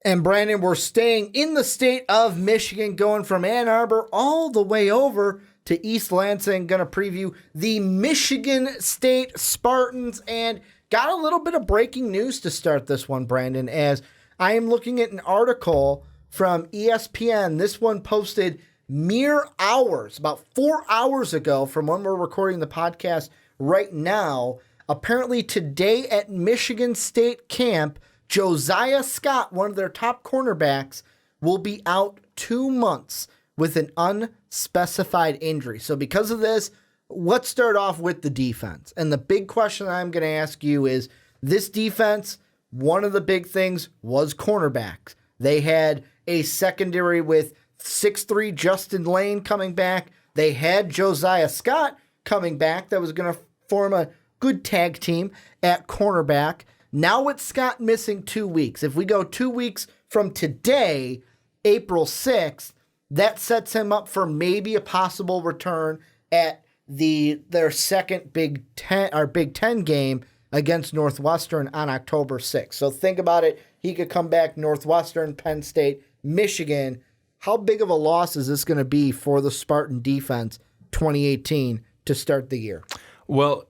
And Brandon, we're staying in the state of Michigan, going from Ann Arbor all the way over to East Lansing. Going to preview the Michigan State Spartans, and got a little bit of breaking news to start this one, Brandon, as I am looking at an article from ESPN. This one posted mere hours, about 4 hours ago from when we're recording the podcast right now. Apparently today at Michigan State camp, Josiah Scott, one of their top cornerbacks, will be out 2 months with an unspecified injury. So because of this, let's start off with the defense. And the big question I'm going to ask you is, this defense, one of the big things was cornerbacks. They had a secondary with 6'3" Justin Lane coming back. They had Josiah Scott coming back that was going to form a good tag team at cornerback. Now with Scott missing 2 weeks, if we go 2 weeks from today, April 6th, that sets him up for maybe a possible return at their second Big Ten game against Northwestern on October 6th. So think about it. He could come back Northwestern, Penn State, Michigan. How big of a loss is this going to be for the Spartan defense 2018 to start the year? Well,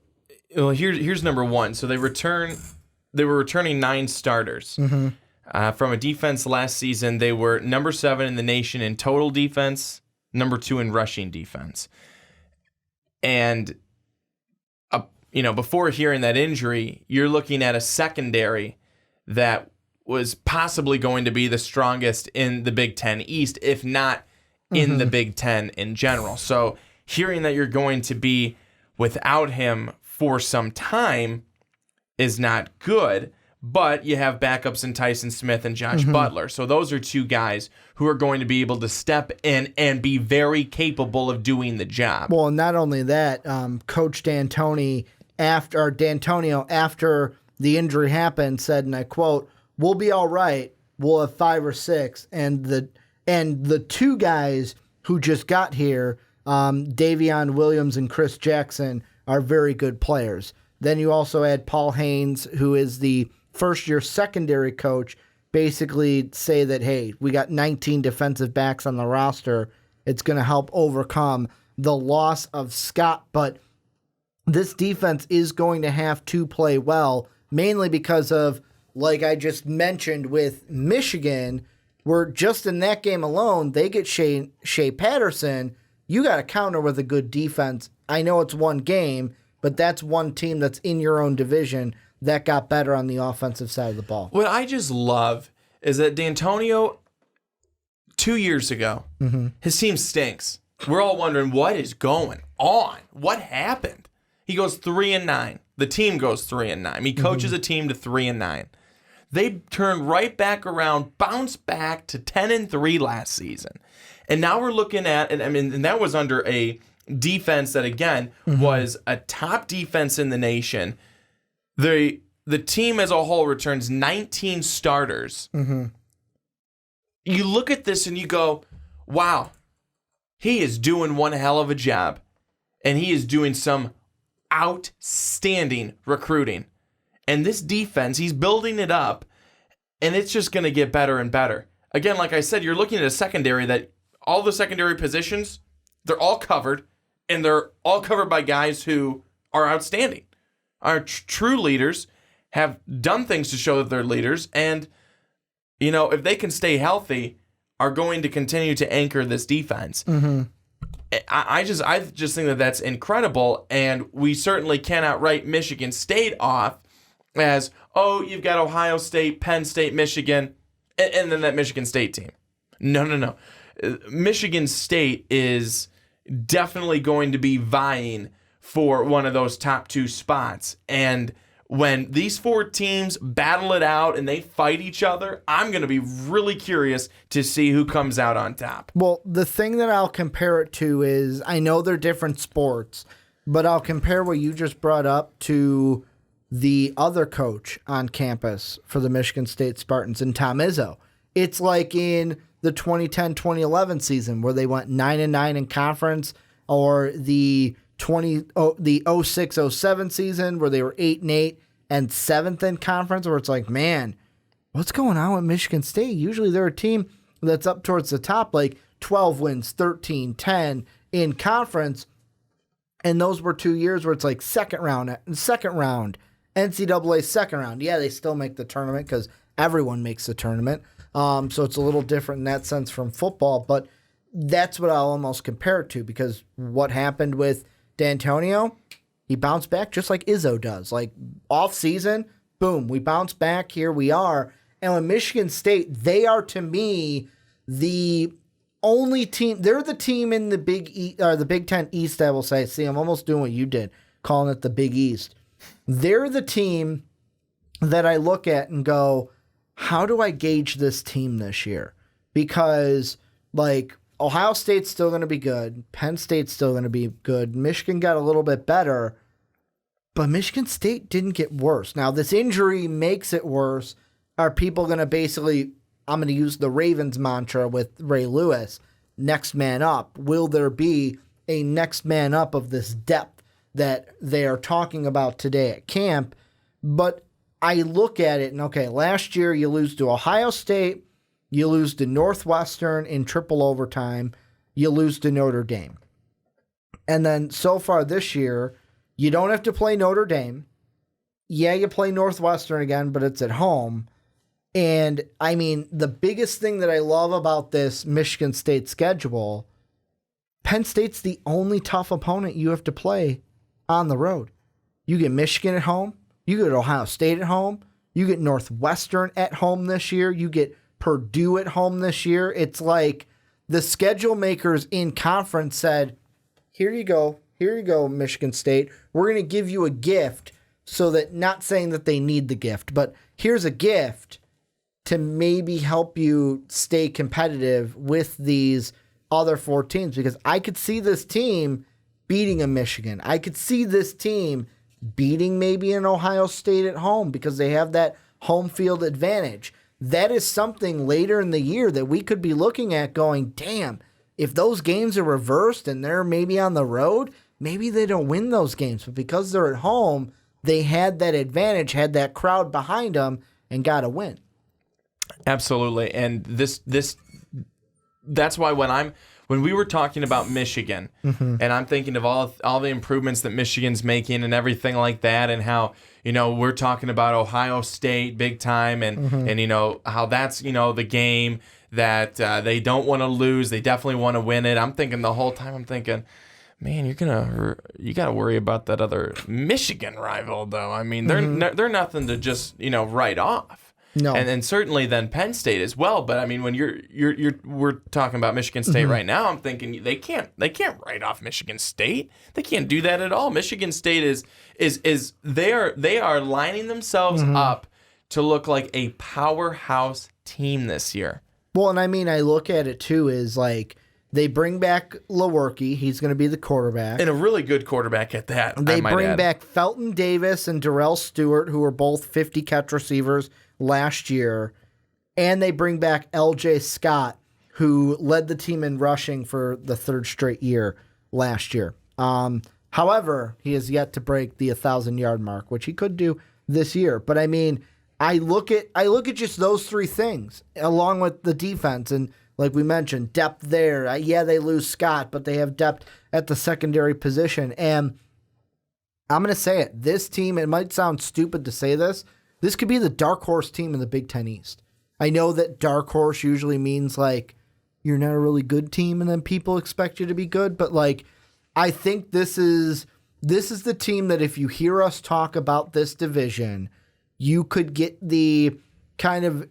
here's number one. So they were returning 9 starters. From a defense last season, they were number 7 in the nation in total defense, number 2 in rushing defense. And, before hearing that injury, you're looking at a secondary that was possibly going to be the strongest in the Big Ten East, if not in the Big Ten in general. So hearing that you're going to be without him for some time is not good, but you have backups in Tyson Smith and Josh Butler. So those are 2 guys who are going to be able to step in and be very capable of doing the job. Well, not only that, Coach Dantonio, after the injury happened, said, and I quote, "We'll be all right. We'll have 5 or 6." And the 2 guys who just got here, Davion Williams and Chris Jackson, are very good players. Then you also add Paul Haynes, who is the first-year secondary coach, basically say that, hey, we got 19 defensive backs on the roster. It's going to help overcome the loss of Scott. But this defense is going to have to play well, mainly because of, like I just mentioned with Michigan, where just in that game alone, they get Shea Patterson. You got to counter with a good defense. I know it's one game, but that's one team that's in your own division that got better on the offensive side of the ball. What I just love is that Dantonio, 2 years ago, his team stinks. We're all wondering what is going on. What happened? He goes 3-9. The team goes 3-9. He coaches a team to 3-9. They turned right back around, bounced back to 10-3 last season. And now we're looking at, and that was under a defense that, again, was a top defense in the nation. The team as a whole returns 19 starters. You look at this and you go, wow, he is doing one hell of a job. And he is doing some outstanding recruiting. And this defense, he's building it up, and it's just going to get better and better. Again, like I said, you're looking at a secondary that all the secondary positions, they're all covered, and they're all covered by guys who are outstanding. Our true leaders have done things to show that they're leaders, and, if they can stay healthy, are going to continue to anchor this defense. I just think that that's incredible, and we certainly cannot write Michigan State off as, oh, you've got Ohio State, Penn State, Michigan, and then that Michigan State team. No. Michigan State is definitely going to be vying for one of those top 2 spots. And when these 4 teams battle it out and they fight each other, I'm going to be really curious to see who comes out on top. Well, the thing that I'll compare it to is, I know they're different sports, but I'll compare what you just brought up to the other coach on campus for the Michigan State Spartans, and Tom Izzo. It's like in the 2010-2011 season where they went 9-9 in conference, or the 06-07 season where they were 8-8 and 7th in conference, where it's like, man, what's going on with Michigan State? Usually they're a team that's up towards the top, like 12 wins, 13, 10 in conference. And those were 2 years where it's like second round, NCAA second round. Yeah, they still make the tournament because everyone makes the tournament. So it's a little different in that sense from football. But that's what I'll almost compare it to, because what happened with Dantonio, he bounced back just like Izzo does. Like off season, boom, we bounce back. Here we are. And with Michigan State, they are to me the only team. They're the team in the Big Ten East. I will say. See, I'm almost doing what you did, calling it the Big East. They're the team that I look at and go, how do I gauge this team this year? Because like Ohio State's still going to be good. Penn State's still going to be good. Michigan got a little bit better, but Michigan State didn't get worse. Now, this injury makes it worse. Are people going to basically, I'm going to use the Ravens mantra with Ray Lewis, next man up? Will there be a next man up of this depth that they are talking about today at camp? But I look at it and, okay, last year you lose to Ohio State, you lose to Northwestern in triple overtime, you lose to Notre Dame. And then so far this year, you don't have to play Notre Dame. Yeah, you play Northwestern again, but it's at home. And, I mean, the biggest thing that I love about this Michigan State schedule, Penn State's the only tough opponent you have to play on the road. You get Michigan at home. You get Ohio State at home. You get Northwestern at home this year. You get Purdue at home this year. It's like the schedule makers in conference said, here you go, Michigan State. We're going to give you a gift, so that, not saying that they need the gift, but here's a gift to maybe help you stay competitive with these other 4 teams. Because I could see this team beating a Michigan. I could see this team beating maybe an Ohio State at home because they have that home field advantage. That is something later in the year that we could be looking at going, damn, if those games are reversed and they're maybe on the road, maybe they don't win those games. But because they're at home, they had that advantage, had that crowd behind them, and got a win. Absolutely. And that's why when we were talking about Michigan, and I'm thinking of all the improvements that Michigan's making and everything like that, and how, we're talking about Ohio State big time, and how that's, the game that they don't want to lose. They definitely want to win it. I'm thinking the whole time, man, you got to worry about that other Michigan rival, though. I mean, they're nothing to just, write off. No. And certainly then Penn State as well. But I mean, when we're talking about Michigan State right now, I'm thinking they can't write off Michigan State. They can't do that at all. Michigan State is they are lining themselves up to look like a powerhouse team this year. Well, and I mean, I look at it too is like they bring back Lewerke. He's going to be the quarterback. And a really good quarterback at that. They bring back Felton Davis and Darrell Stewart, who were both 50 catch receivers last year. And they bring back LJ Scott, who led the team in rushing for the 3rd straight year last year. However, he has yet to break the 1,000-yard mark, which he could do this year. But I mean, I look at just those 3 things along with the defense, and like we mentioned, depth there. Yeah, they lose Scott, but they have depth at the secondary position. And I'm going to say it. This team, it might sound stupid to say this, this could be the dark horse team in the Big Ten East. I know that dark horse usually means like you're not a really good team and then people expect you to be good. But like, I think this is the team that if you hear us talk about this division, you could get the kind of,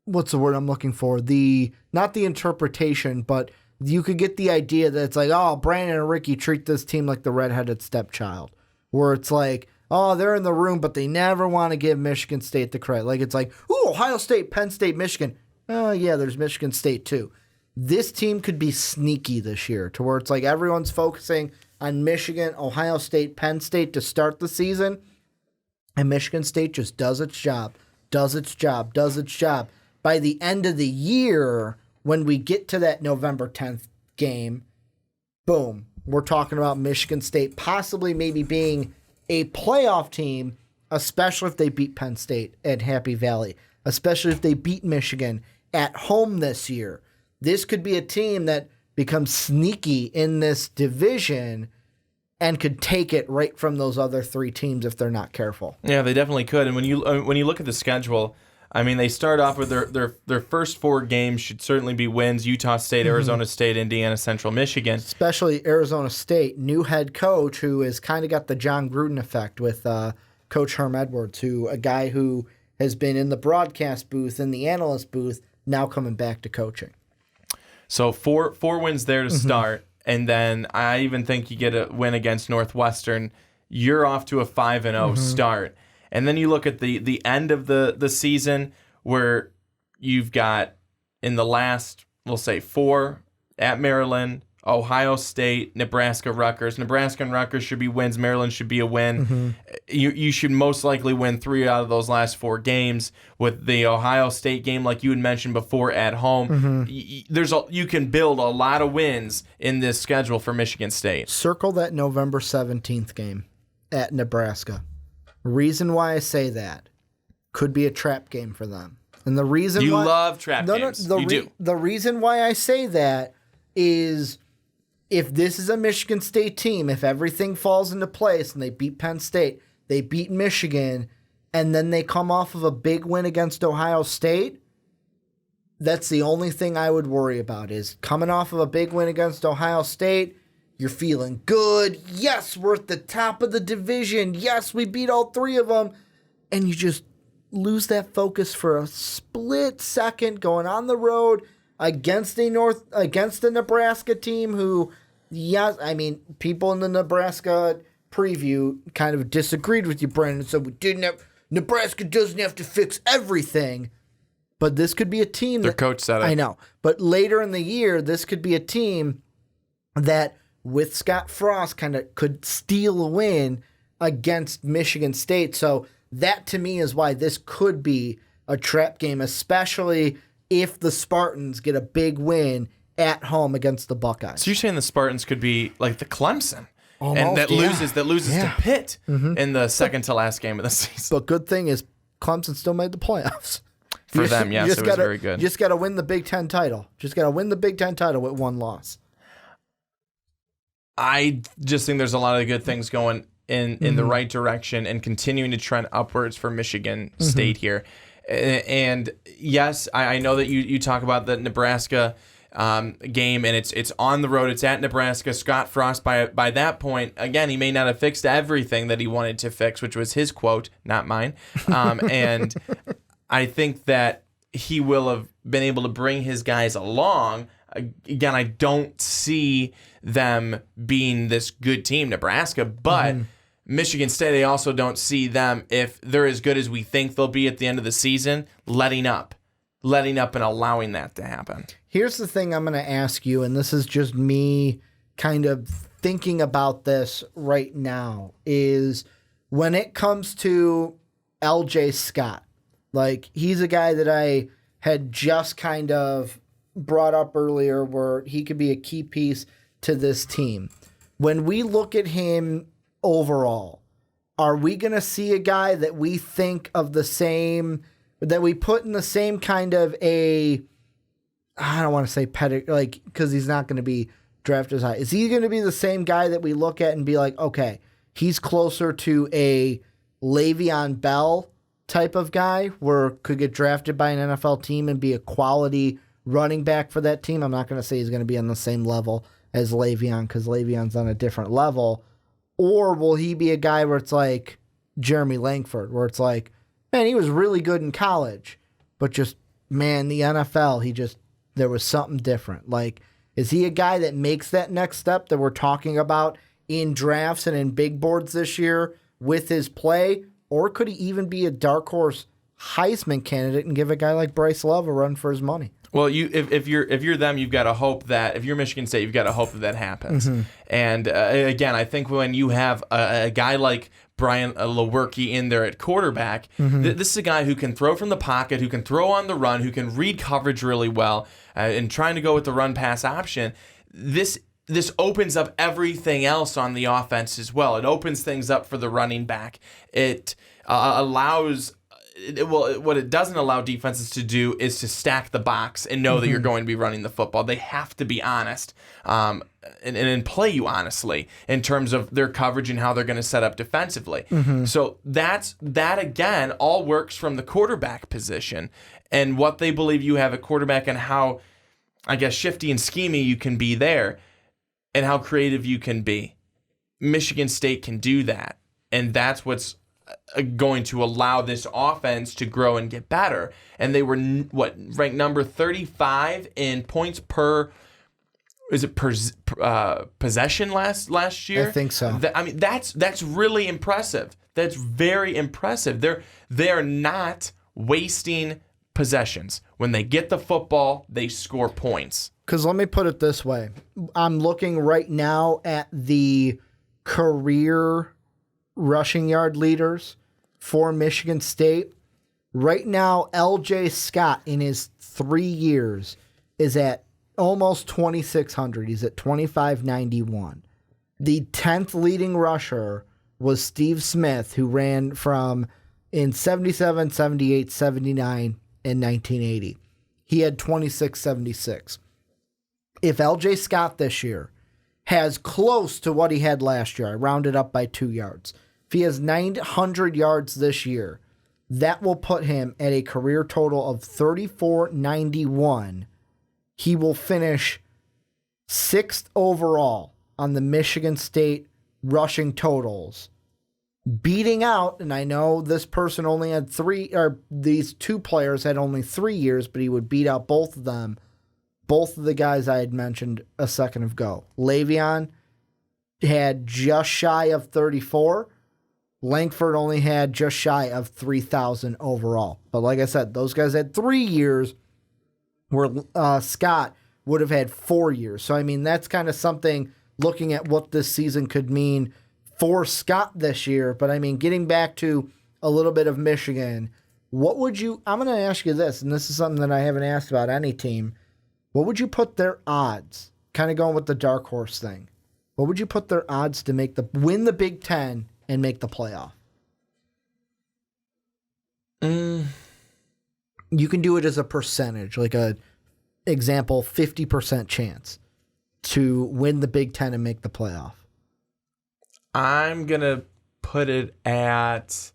what's the word I'm looking for? Not the interpretation, but you could get the idea that it's like, oh, Brandon and Ricky treat this team like the redheaded stepchild, where it's like, oh, they're in the room, but they never want to give Michigan State the credit. Like, it's like, ooh, Ohio State, Penn State, Michigan. Oh, yeah, there's Michigan State too. This team could be sneaky this year to where it's like everyone's focusing on Michigan, Ohio State, Penn State to start the season, and Michigan State just does its job. By the end of the year, when we get to that November 10th game, boom, we're talking about Michigan State possibly maybe being a playoff team, especially if they beat Penn State at Happy Valley. especially if they beat Michigan at home this year. This could be a team that becomes sneaky in this division and could take it right from those other three teams if they're not careful. Yeah, they definitely could. And when you look at the schedule, I mean, they start off with their first 4 games should certainly be wins: Utah State, Arizona State, Indiana, Central Michigan. Especially Arizona State, new head coach who has kind of got the John Gruden effect with Coach Herm Edwards, a guy who has been in the broadcast booth, in the analyst booth, now coming back to coaching. So four wins there to start, and then I even think you get a win against Northwestern. You're off to a 5-0 start. And then you look at the end of the season where you've got in the last, we'll say 4 at Maryland, Ohio State, Nebraska, Rutgers. Nebraska and Rutgers should be wins. Maryland should be a win. You should most likely win 3 out of those last 4 games. With the Ohio State game, like you had mentioned before, at home, you can build a lot of wins in this schedule for Michigan State. Circle that November 17th game at Nebraska. Reason why I say that, could be a trap game for them. And the reason you why... love trap games. You do. The reason why I say that is if this is a Michigan State team, if everything falls into place and they beat Penn State, they beat Michigan, and then they come off of a big win against Ohio State, that's the only thing I would worry about is coming off of a big win against Ohio State. You're feeling good. Yes, we're at the top of the division. Yes, we beat all 3 of them. And you just lose that focus for a split second going on the road against the Nebraska team who, yes, I mean, people in the Nebraska preview kind of disagreed with you, Brandon. So Nebraska doesn't have to fix everything. But this could be a team Their coach said it. I know. But later in the year, this could be a team that with Scott Frost kind of could steal a win against Michigan State. So that to me is why this could be a trap game, especially if the Spartans get a big win at home against the Buckeyes. So you're saying the Spartans could be like the Clemson, Almost, and that loses to Pitt in the second to last game of the season. But good thing is Clemson still made the playoffs. For them, yes, it was very good. You just got to win the Big Ten title. Just got to win the Big Ten title with 1 loss. I just think there's a lot of good things going in the right direction and continuing to trend upwards for Michigan State here. And yes, I know that you talk about the Nebraska game, and it's on the road. It's at Nebraska. Scott Frost, by that point, again, he may not have fixed everything that he wanted to fix, which was his quote, not mine. And I think that he will have been able to bring his guys along. Again, I don't see them being this good team, Nebraska, but Michigan State, I also don't see them, if they're as good as we think they'll be at the end of the season, letting up and allowing that to happen. Here's the thing I'm going to ask you, and this is just me kind of thinking about this right now, is when it comes to LJ Scott, like he's a guy that I had just kind of brought up earlier where he could be a key piece to this team. When we look at him overall, are we going to see a guy that we think of the same, that we put in the same kind of a, I don't want to say pedigree, like, because he's not going to be drafted as high. Is he going to be the same guy that we look at and be like, okay, he's closer to a Le'Veon Bell type of guy where could get drafted by an NFL team and be a quality running back for that team? I'm not going to say he's going to be on the same level as Le'Veon because Le'Veon's on a different level. Or will he be a guy where it's like Jeremy Langford, where it's like, man, he was really good in college, but just, man, the NFL, there was something different. Like, is he a guy that makes that next step that we're talking about in drafts and in big boards this year with his play? Or could he even be a dark horse Heisman candidate and give a guy like Bryce Love a run for his money? Well, if you're them, you've got to hope that if you're Michigan State, you've got to hope that happens. And again, I think when you have a guy like Brian Lewerke in there at quarterback, this is a guy who can throw from the pocket, who can throw on the run, who can read coverage really well, and trying to go with the run-pass option. This opens up everything else on the offense as well. It opens things up for the running back. It allows what it doesn't allow defenses to do is to stack the box and know that you're going to be running the football. They have to be honest and play you honestly in terms of their coverage and how they're going to set up defensively. So that again all works from the quarterback position and what they believe you have at quarterback and how, I guess, shifty and schemy you can be there and how creative you can be. Michigan State can do that, and that's what's going to allow this offense to grow and get better. And they were ranked number 35 in points per possession last year? I think so. That's really impressive. That's very impressive. They're not wasting possessions. When they get the football, they score points. Because let me put it this way. I'm looking right now at the career rushing yard leaders for Michigan State. Right now, L.J. Scott in his 3 years is at almost 2,600. He's at 2,591. The 10th leading rusher was Steve Smith, who ran from in 77, 78, 79, and 1980. He had 2,676. If L.J. Scott this year has close to what he had last year, I rounded up by 2 yards. If he has 900 yards this year, that will put him at a career total of 3,491. He will finish 6th overall on the Michigan State rushing totals, beating out, and I know this person only had these two players had only 3 years, but he would beat out both of them. Both of the guys I had mentioned a second ago. Le'Veon had just shy of 34. Langford only had just shy of 3,000 overall. But like I said, those guys had 3 years where Scott would have had 4 years. So, I mean, that's kind of something looking at what this season could mean for Scott this year. But, I mean, getting back to a little bit of Michigan, I'm going to ask you this, and this is something that I haven't asked about any team. What would you put their odds, kind of going with the dark horse thing, what would you put their odds to win the Big Ten and make the playoff? You can do it as a percentage, like a example, 50% chance to win the Big Ten and make the playoff. I'm going to put it at,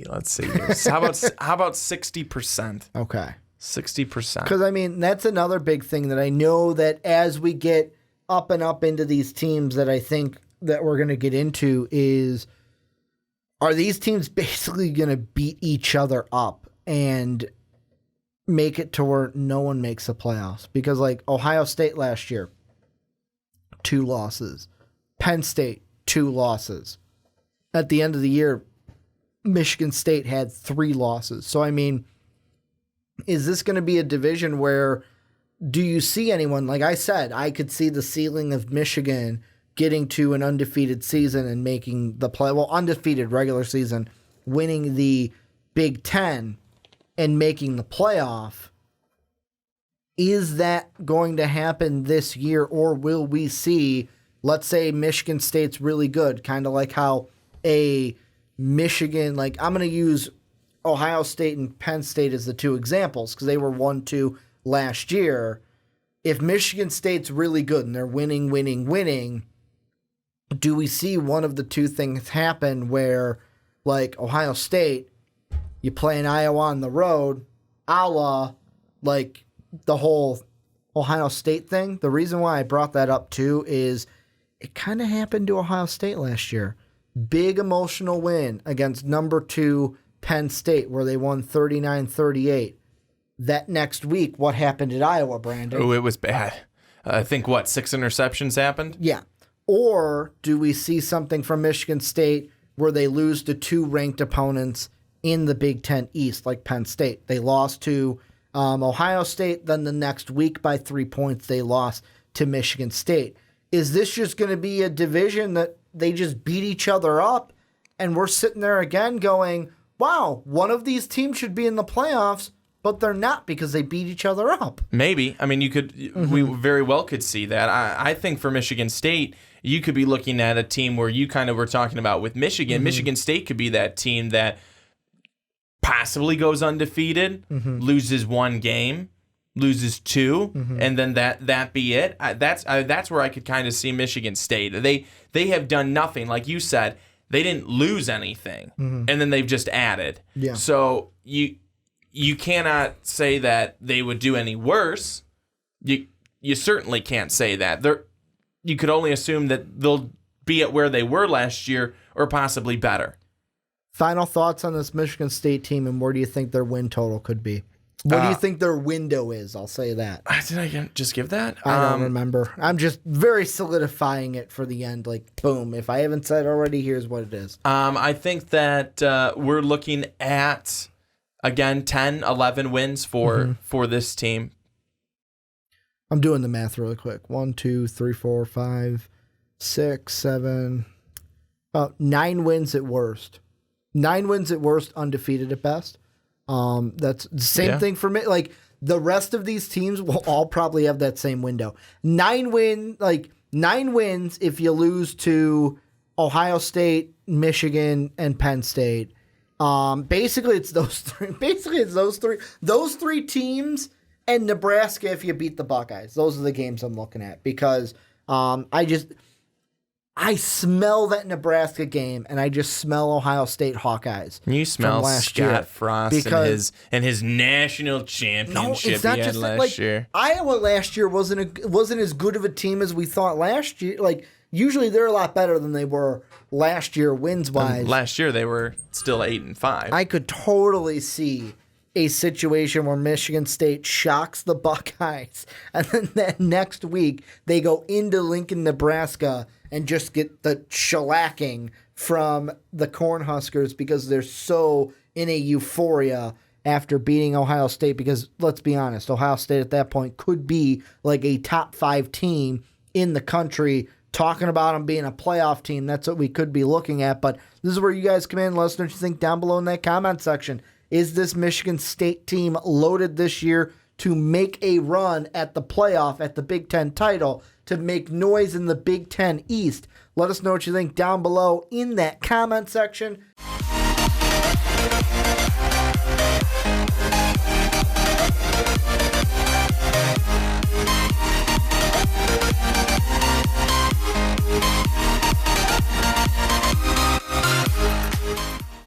let's see here. So how about 60%? Okay. 60%. Because, I mean, that's another big thing that I know that as we get up and up into these teams that I think that we're going to get into is, are these teams basically going to beat each other up and make it to where no one makes the playoffs? Because, like, Ohio State last year, 2 losses. Penn State, 2 losses. At the end of the year, Michigan State had 3 losses. So, I mean, is this going to be a division where, do you see anyone, like I said, I could see the ceiling of Michigan getting to an undefeated season and making the undefeated regular season, winning the Big Ten and making the playoff. Is that going to happen this year, or will we see, let's say Michigan State's really good, kind of like how a Michigan, like I'm going to use Ohio State and Penn State as the 2 examples because they were 1-2 last year. If Michigan State's really good and they're winning, do we see one of the 2 things happen where, like Ohio State, you play in Iowa on the road, a la like the whole Ohio State thing? The reason why I brought that up too is it kind of happened to Ohio State last year. Big emotional win against number 2 Penn State where they won 39-38. That next week, what happened at Iowa, Brandon? Oh, it was bad. I think, 6 interceptions happened? Yeah. Or do we see something from Michigan State where they lose to 2 ranked opponents in the Big Ten East, like Penn State? They lost to Ohio State, then the next week by 3 points they lost to Michigan State. Is this just going to be a division that they just beat each other up and we're sitting there again going, wow, one of these teams should be in the playoffs, but they're not because they beat each other up? Maybe. I mean, we very well could see that. I think for Michigan State, you could be looking at a team where you kind of were talking about with Michigan. Michigan State could be that team that possibly goes undefeated, loses one game, loses two, and then that be it. That's where I could kind of see Michigan State. They have done nothing, like you said. They didn't lose anything, and then they've just added. Yeah. So you cannot say that they would do any worse. You certainly can't say that. You could only assume that they'll be at where they were last year or possibly better. Final thoughts on this Michigan State team, and where do you think their win total could be? What do you think their window is? I'll say that. Did I just give that? I don't remember. I'm just very solidifying it for the end. Like, boom. If I haven't said already, here's what it is. I think that we're looking at, again, 10, 11 wins for this team. I'm doing the math really quick. 1, 2, 3, 4, 5, 6, 7. 9 wins at worst. 9 wins at worst, undefeated at best. That's the same thing for me. Like, the rest of these teams will all probably have that same window. 9 wins if you lose to Ohio State, Michigan, and Penn State. Basically it's those three. Those three teams and Nebraska if you beat the Buckeyes. Those are the games I'm looking at because I smell that Nebraska game, and I just smell Ohio State Hawkeyes. You smell Scott Frost and his national championship he had last year. Iowa last year wasn't as good of a team as we thought last year. Like, usually they're a lot better than they were last year wins-wise. Last year they were still 8-5. I could totally see a situation where Michigan State shocks the Buckeyes, and then that next week they go into Lincoln, Nebraska, and just get the shellacking from the Cornhuskers because they're so in a euphoria after beating Ohio State. Because let's be honest, Ohio State at that point could be like a top 5 team in the country. Talking about them being a playoff team, that's what we could be looking at. But this is where you guys come in. Let us know what you think down below in that comment section. Is this Michigan State team loaded this year to make a run at the playoff at the Big Ten title, to make noise in the Big Ten East? Let us know what you think down below in that comment section.